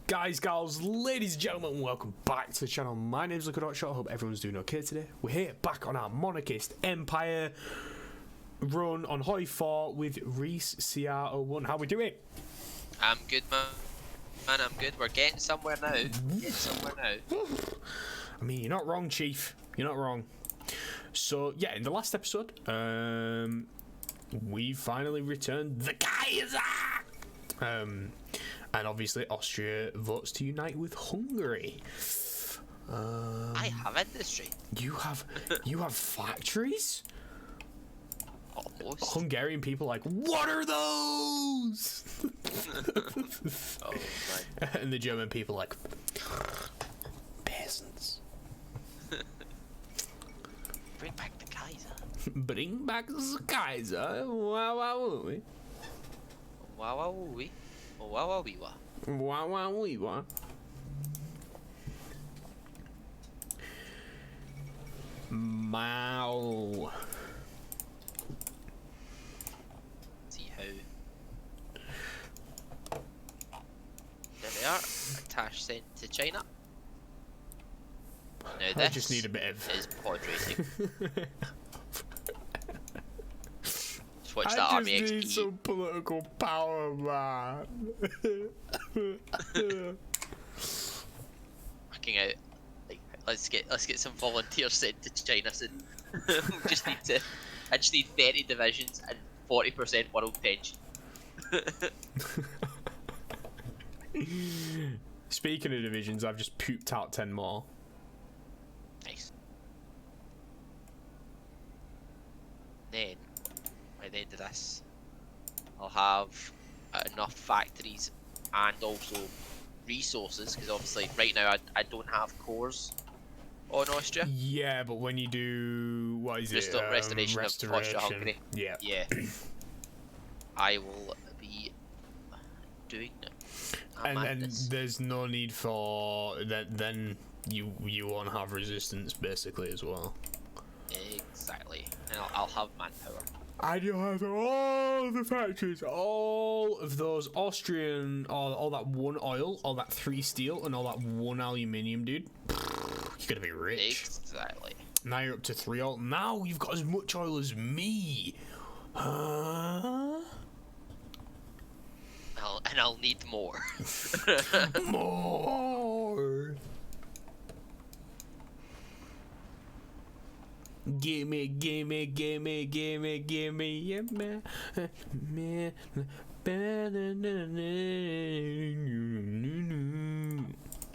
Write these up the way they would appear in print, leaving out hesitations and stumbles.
Guys, gals, ladies and gentlemen, welcome back to the channel. My name's Reececr01. I hope everyone's doing okay today. We're here back on our monarchist empire run on Hoi 4 with Reececr01. How we doing? I'm good, man. I'm good. We're getting somewhere now. I mean, you're not wrong, Chief. You're not wrong. So, yeah, in the last episode, we finally returned the Kaiser! And obviously Austria votes to unite with Hungary. I have industry. You have factories? Almost. Hungarian people are like, what are those? Oh my. And the German people are like, peasants. Bring back the Kaiser. Bring back the Kaiser. Wow, wow, wee. Wow, wow, wee. Wow, wow, wee, wah. Wow, wow, wee, wah. Wow. See how. There they are. Attach sent to China. Now I this just need a bit of. is pod racing. Just watch that I army just need XP. some political power, man. Fucking out. Like, let's get some volunteers sent to China soon. I just need 30 divisions and 40% world tension. Speaking of divisions, I've just pooped out 10 more. Nice. Then, by the end of this, I'll have enough factories and also resources, because obviously right now I don't have cores on Austria. Yeah, but when you do, what is it? Restoration of Austro-Hungary. Yeah. Yeah. I will be doing And there's no need for that. Then you won't have resistance basically as well. Exactly, and I'll have manpower. And you have all the factories, all of those Austrian, all that 1 oil, all that 3 steel, and all that 1 aluminium, dude. You're gonna be rich. Exactly. Now you're up to 3 oil. Now you've got as much oil as me. Huh? I'll need more. More. Gimme, gimme, gimme, gimme, gimme, yeah, man.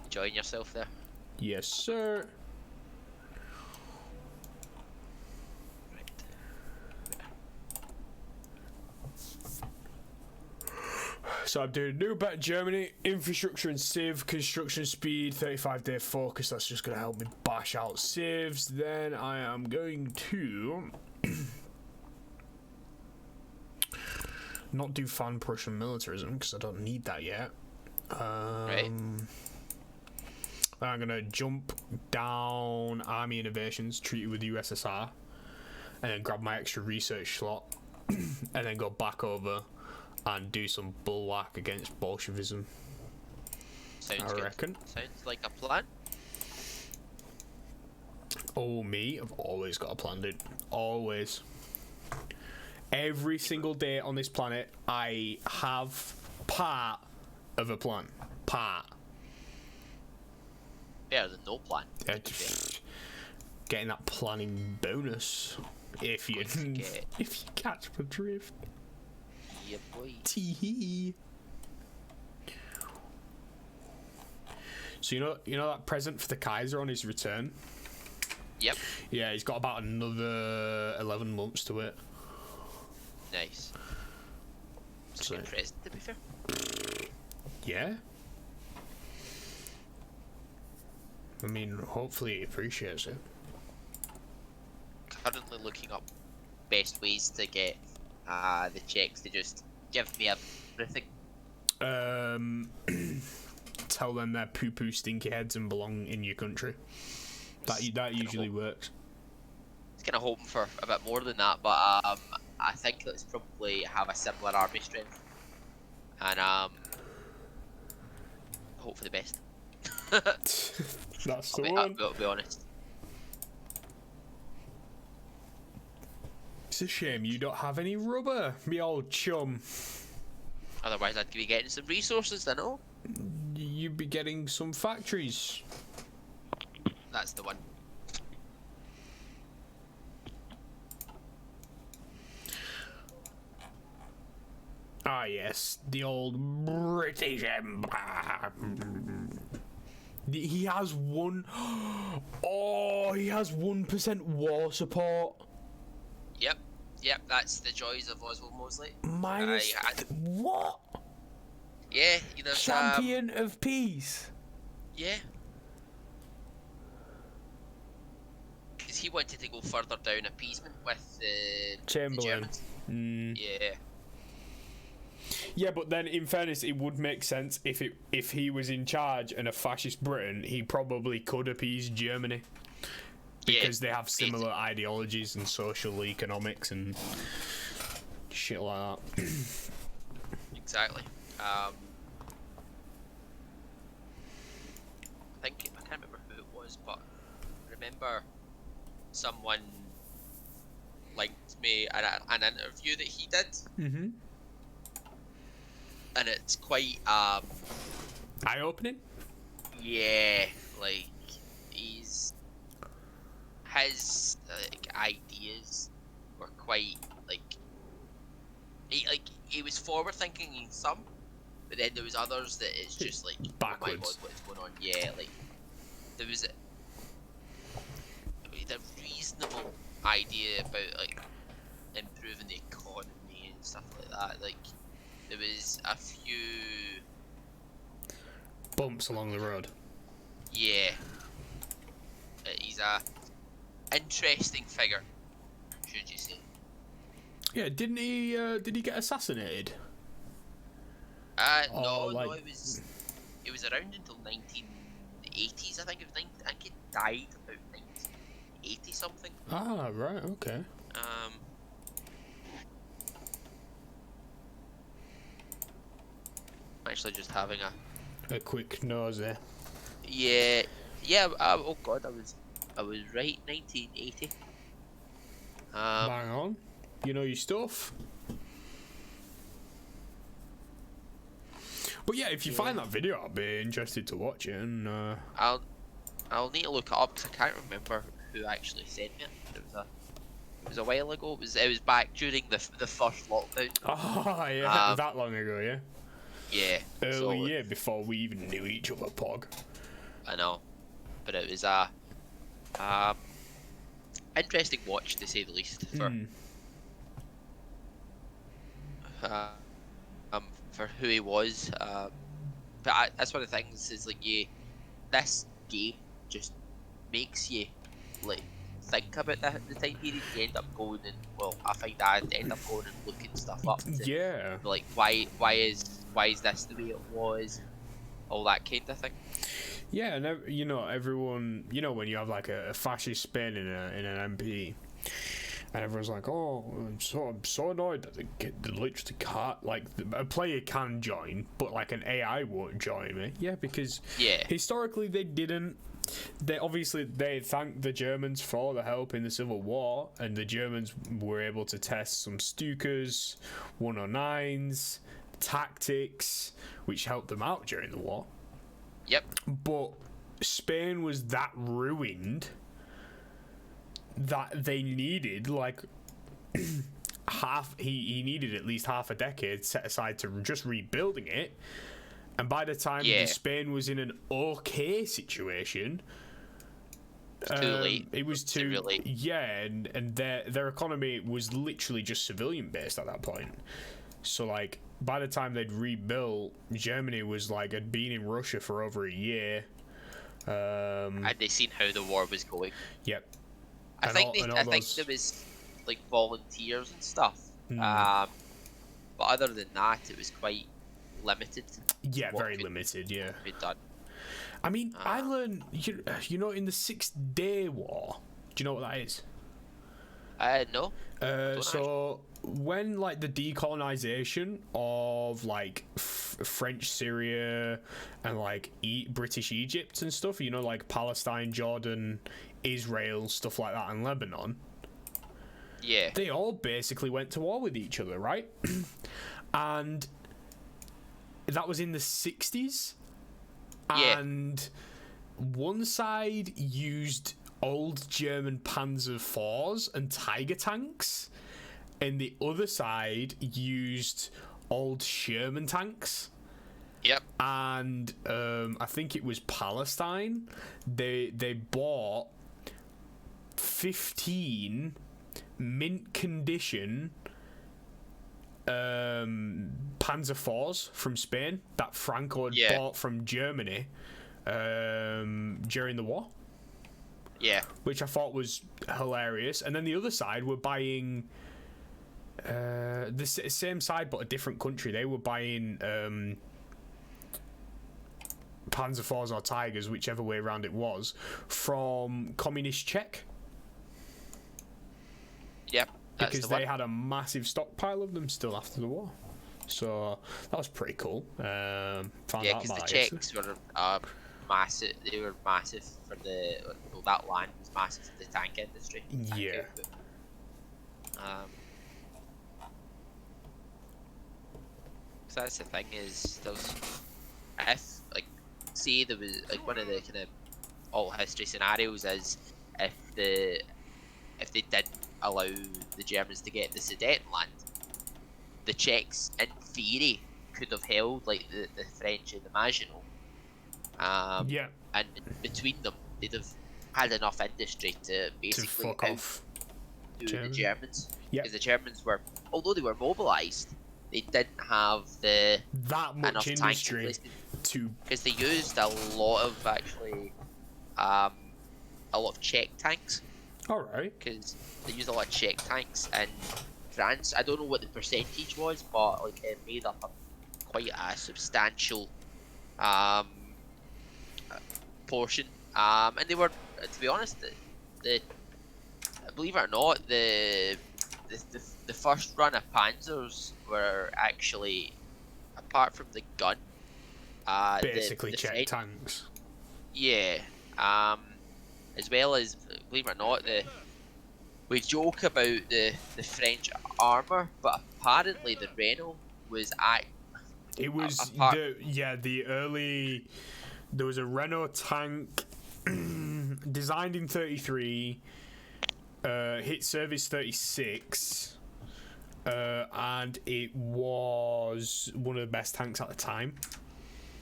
Enjoying yourself there. Yes, sir. Right. So I'm doing new bet Germany, infrastructure and civ, construction speed, 35-day focus. That's just going to help me bash out civs. Then I am going to not do fan Prussian militarism because I don't need that yet. Right. Then I'm going to jump down army innovations, treaty with USSR, and then grab my extra research slot, and then go back over and do some bulwark against Bolshevism. Sounds I good. reckon. Sounds like a plan. Oh, me, I've always got a plan, dude. Always. Every single day on this planet, I have part of a plan. Part. Better than no plan. Getting that planning bonus. If you catch the drift. Yeah, boy. Tee. So you know that present for the Kaiser on his return? Yep. Yeah, he's got about another 11 months to it. Nice. It's a good present, to be fair. Yeah. I mean, hopefully he appreciates it. Currently looking up best ways to get the Czechs to just give me everything. Tell them they're poo-poo stinky heads and belong in your country. That usually works. I was kind of hoping for a bit more than that, but I think let's probably have a similar army strength, and hope for the best. That's the one. I'll be honest. It's a shame you don't have any rubber, me old chum. Otherwise, I'd be getting some resources, I know. You'd be getting some factories. That's the one. Ah, yes, the old British Empire. He has one. Oh, he has 1% war support. Yep, that's the joys of Oswald Mosley. Minus what? Yeah, you know. Champion of peace. Yeah. Because he wanted to go further down appeasement with the Chamberlain. The Germans. Yeah. Yeah, but then in fairness, it would make sense if he was in charge and a fascist Britain, he probably could appease Germany. Because they have similar ideologies and social economics and shit like that. Exactly. I can't remember who it was, but I remember someone linked me an interview that he did. Mm-hmm. And it's quite eye-opening? Yeah, like his ideas were quite he was forward thinking in some, but then there was others that it's just like backwards. Oh my god, what's going on? Yeah, like there was a reasonable idea about like improving the economy and stuff like that. Like there was a few bumps along the road. Yeah, he's a interesting figure, should you say? Yeah, didn't he? Did he get assassinated? No, it was around until 1980s. I think it was I think he died about 1980 something. Ah, right, okay. I'm actually just having a quick nosy. Yeah. Oh god, I was right. 1980. Bang on. You know your stuff. But yeah, if you find that video, I'll be interested to watch it. And I'll need to look it up because I can't remember who actually sent me it. It was a while ago. It was back during the first lockdown. Oh yeah, that long ago, yeah. Yeah. Early year before we even knew each other, Pog. I know, but it was interesting watch to say the least for who he was. But that's one of the things is like this game just makes you like think about the time period. You end up going and I find I end up going and looking stuff up. Yeah. Like why is this the way it was? All that kind of thing. Yeah, and you know, everyone, you know, when you have like a fascist spin in an MP, and everyone's like, "Oh, I'm so annoyed that they literally can't, like, a player can join, but like an AI won't join me." Yeah, because historically they didn't. They obviously thanked the Germans for the help in the Civil War, and the Germans were able to test some Stukas, 109s, tactics, which helped them out during the war. Yep. But Spain was that ruined that they needed like he needed at least half a decade set aside to just rebuilding it. And by the time Spain was in an okay situation, too late. It was too late. Yeah, and their economy was literally just civilian based at that point. So like by the time they'd rebuilt, Germany was like had been in Russia for over a year. And they seen how the war was going. Yep. I think there was like volunteers and stuff. But other than that, it was quite limited. Yeah, very limited. Yeah. Be done. I mean, I learned, you know, in the 6 Day War. Do you know what that is? No. Don't So when like the decolonization of like French Syria and like British Egypt and stuff, you know, like Palestine, Jordan, Israel, stuff like that, and Lebanon, Yeah. they all basically went to war with each other, right? And that was in the 60s. Yeah. And one side used old German Panzer IVs and Tiger tanks, and the other side used old Sherman tanks. Yep. And I think it was Palestine. They bought 15 mint condition Panzer IVs from Spain that Franco had bought from Germany during the war. Yeah. Which I thought was hilarious. And then the other side were buying the same side but a different country. They were buying Panzer IVs or Tigers, whichever way around it was, from Communist Czech. Yep. Because they had a massive stockpile of them still after the war. So that was pretty cool. Yeah, because the Czechs were massive. They were massive for that land was massive for the tank industry. Yeah. So that's the thing is, if like, see, there was like one of the kind of all history scenarios is if they did allow the Germans to get the Sudetenland, the Czechs in theory could have held like the French in the Maginot. Yeah. And between them, they'd have had enough industry to basically fuck off the Germans. Yeah. Because the Germans were, although they were mobilised, they didn't have that much industry to, because they used a lot of actually a lot of Czech tanks. All right. Because they used a lot of Czech tanks in France. I don't know what the percentage was, but like it made up quite a substantial portion. And they were, to be honest, the believe it or not, the first run of Panzers were actually, apart from the gun, basically the Czech tanks. Yeah. As well as, believe it or not, we joke about the French armour, but apparently the Renault was It was the early. There was a Renault tank designed in 33, hit service 36, and it was one of the best tanks at the time.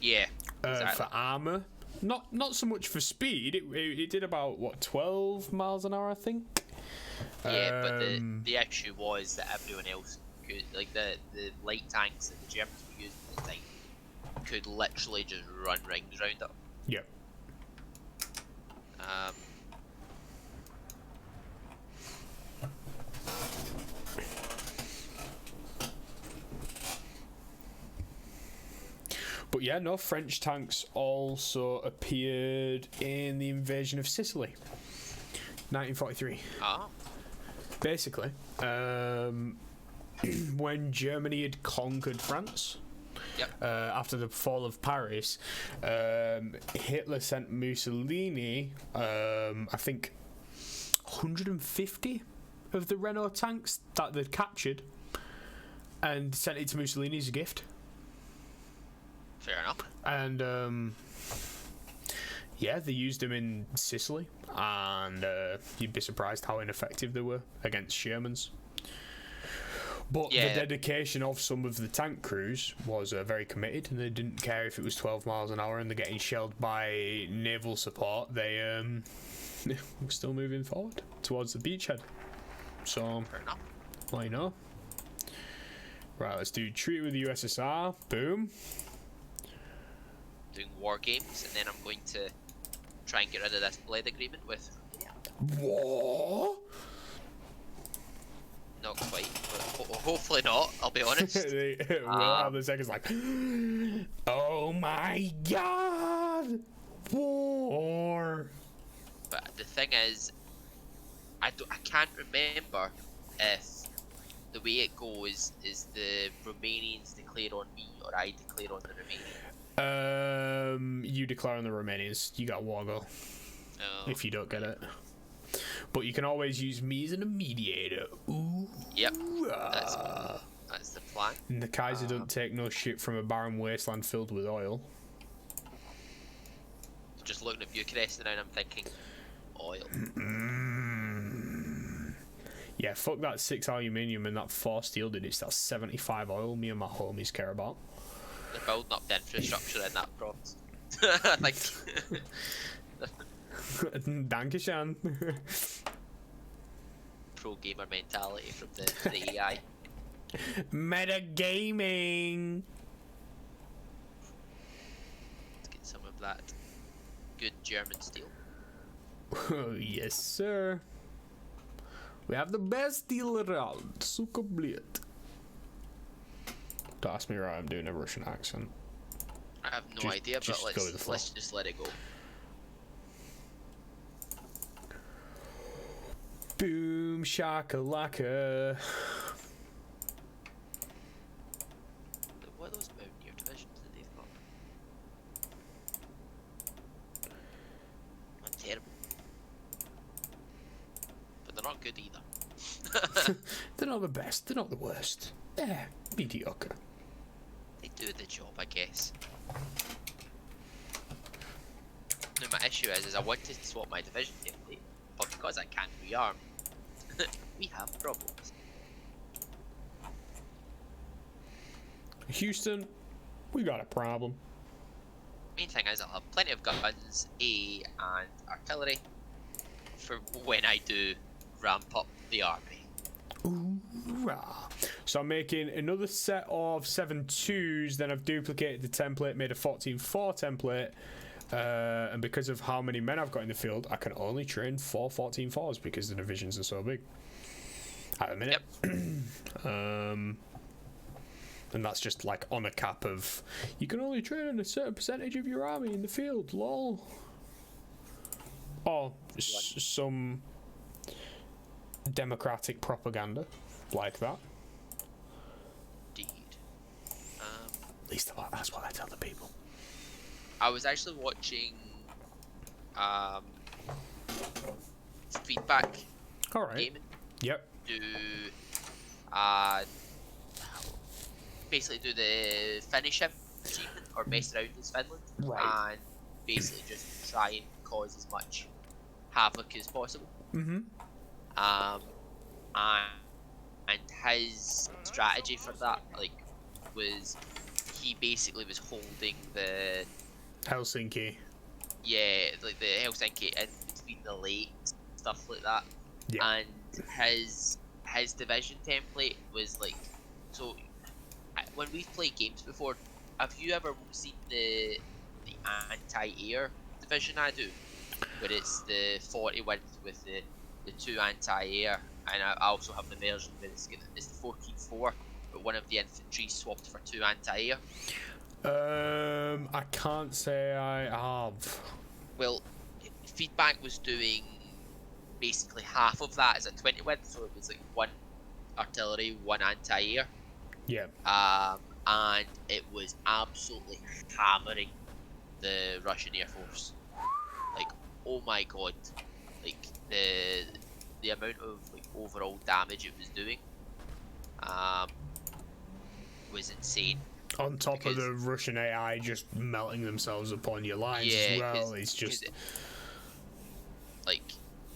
Yeah. Exactly. For armour, not so much for speed. It did about 12 miles an hour, I think. Yeah, but the issue was that everyone else could, like the light tanks that the Germans were using at the time, could literally just run rings around it. Yep. But yeah, no, French tanks also appeared in the invasion of Sicily, 1943. Ah. Basically, when Germany had conquered France, after the fall of Paris, Hitler sent Mussolini, I think, 150 of the Renault tanks that they'd captured, and sent it to Mussolini as a gift. Fair enough. And they used them in Sicily, and you'd be surprised how ineffective they were against Shermans. But the dedication of some of the tank crews was very committed, and they didn't care if it was 12 miles an hour and they're getting shelled by naval support. They were still moving forward towards the beachhead. So, fair enough. Well, you know. Right, let's do treaty with the USSR. Boom. Doing war games, and then I'm going to try and get rid of this blade agreement with Romania. What? Not quite, but hopefully not, I'll be honest. The second's like, oh my god, war. But the thing is, I can't remember if the way it goes is the Romanians declare on me or I declare on the Romanians. You declare on the Romanians. You got war goal. Oh, If you don't get it. But you can always use me as a mediator. Ooh. Yep. That's the plan. And the Kaiser don't take no shit from a barren wasteland filled with oil. Just looking at Bucharest and I'm thinking, oil. Yeah, fuck that 6 aluminium and that 4 steel, dude. It's that 75 oil me and my homies care about. They're building up the infrastructure in that province. Like, Dankeschön. pro gamer mentality from the AI. Metagaming. Let's get some of that good German steel. Oh, yes, sir. We have the best steel around. Suka Bliet. Don't ask me why I'm doing a Russian accent. I have no idea, but just go with the flow. let's just let it go. Boom shakalaka. What are those mountaineer divisions that they've got? Not terrible. But they're not good either. They're not the best, they're not the worst. They're mediocre. They do the job, I guess. No, my issue is I wanted to swap my division template, but because I can't rearm, we have problems. Houston, we got a problem. Main thing is I'll have plenty of guns, and artillery for when I do ramp up the army. Hoorah. So I'm making another set of 7.2s, then I've duplicated the template, made a 14.4 template, and because of how many men I've got in the field, I can only train 4 14.4s because the divisions are so big. At the minute. Yep. And that's just like on a cap of, you can only train a certain percentage of your army in the field, lol. Or some democratic propaganda like that. Indeed. At least that's what I tell the people. I was actually watching feedback Alright. gaming Yep. do basically do the finish him achievement or best round as Finland, Right. and basically just try and cause as much havoc as possible. Mm-hmm. And his strategy for that, like, was he basically was holding the Helsinki. like the Helsinki in between the lakes, stuff like that. Yeah. And his division template was like, so when we've played games before, have you ever seen the anti-air division I do, where it's the 40 width with the 2 anti-air, and I also have the version where it's the 14.4, but one of the infantry swapped for 2 anti-air. I can't say I have. Well, feedback was doing basically half of that as a 20 width, so it was like 1 artillery, 1 anti-air. Yeah. And it was absolutely hammering the Russian Air Force. Like, oh my god, like the amount of like overall damage it was doing was insane. On top of the Russian AI just melting themselves upon your lines as well, it's just like,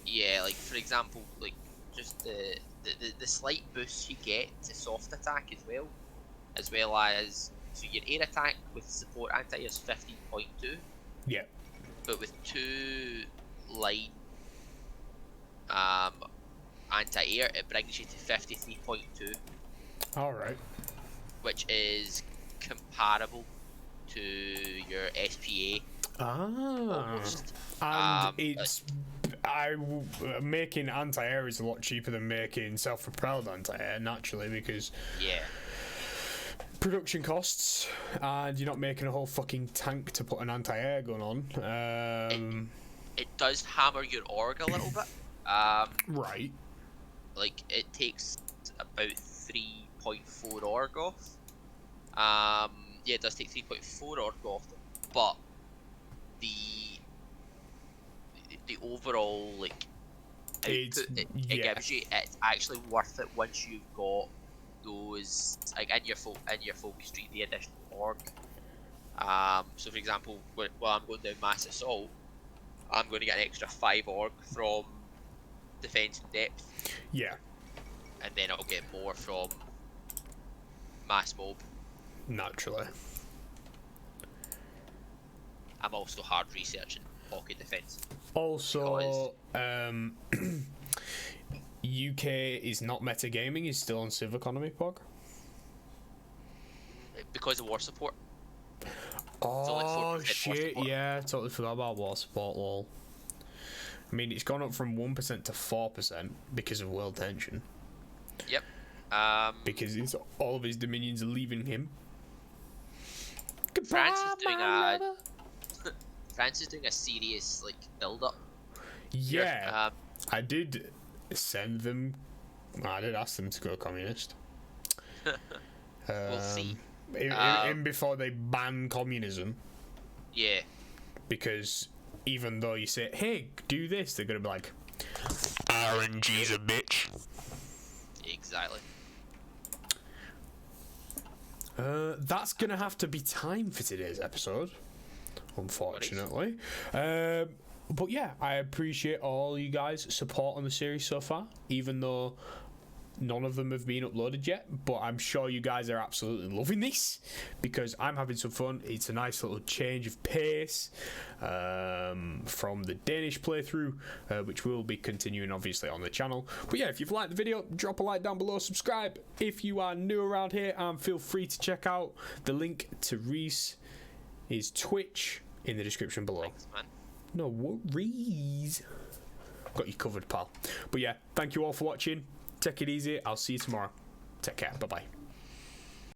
yeah, like for example, like just the slight boost you get to soft attack as well as so your air attack with support anti-air is 15.2. Yeah. But with 2 line anti-air, it brings you to 53.2. Alright. Which is comparable to your SPA. Almost. And it's making anti-air is a lot cheaper than making self-propelled anti-air, naturally, because production costs, and you're not making a whole fucking tank to put an anti-air gun on. It does hammer your org a little bit. Right. Like it takes about 3.4 org off. Yeah, it does take 3.4 org off, but the overall like output it gives you, it's actually worth it once you've got those like in your focus tree, the additional org. So for example, while I'm going down mass assault, I'm going to get an extra 5 org from defense and depth. Yeah. And then I'll get more from mass mob. Naturally. I'm also hard researching pocket defense. Also, UK is not metagaming, is still on Civ Economy, Pog. Because of war support. Oh shit, yeah, totally forgot about war support, lol. I mean, it's gone up from 1% to 4% because of world tension. Yep. Because all of his dominions are leaving him. France is doing a serious like build up. Yeah. I did send them. I did ask them to go communist. We'll see. In before they ban communism. Yeah. Because even though you say, hey, do this, they're gonna be like, RNG's a bitch. Exactly. That's gonna have to be time for today's episode, unfortunately. But yeah, I appreciate all you guys' support on the series so far, even though none of them have been uploaded yet, but I'm sure you guys are absolutely loving this because I'm having some fun. It's a nice little change of pace from the Danish playthrough, which will be continuing obviously on the channel. But yeah, if you've liked the video, drop a like down below, subscribe if you are new around here, and feel free to check out the link to Reece, his Twitch, in the description below. Thanks, man. No worries. Got you covered, pal. But yeah, thank you all for watching. Take it easy. I'll see you tomorrow. Take care. Bye-bye.